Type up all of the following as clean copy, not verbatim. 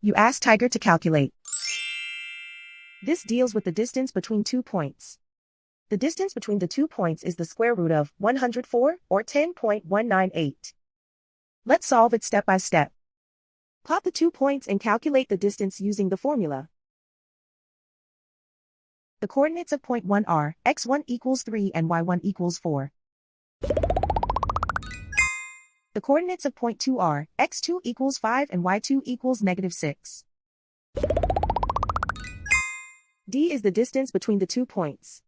You ask Tiger to calculate. This deals with the distance between 2 points. The distance between the 2 points is the square root of 104, or 10.198. Let's solve it step by step. Plot the 2 points and calculate the distance using the formula. The coordinates of point 1 are x1 equals 3 and y1 equals 4. The coordinates of point 2 are x2 equals 5 and y2 equals -6. D is the distance between the 2 points.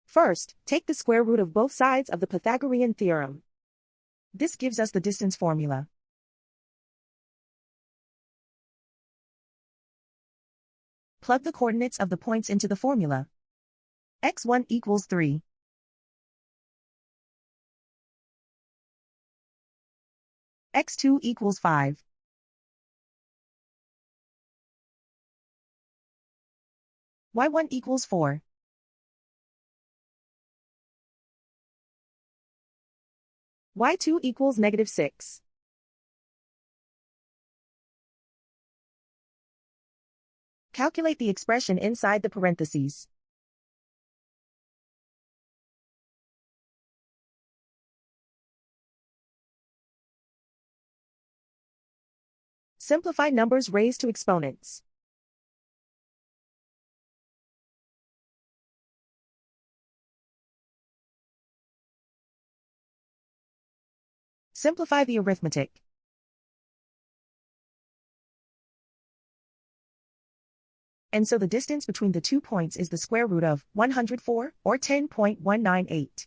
First, take the square root of both sides of the Pythagorean theorem. This gives us the distance formula. Plug the coordinates of the points into the formula. x1 equals 3. x2 equals 5. y1 equals 4. y2 equals -6. Calculate the expression inside the parentheses. Simplify numbers raised to exponents. Simplify the arithmetic. And so the distance between the 2 points is the square root of 104, or 10.198.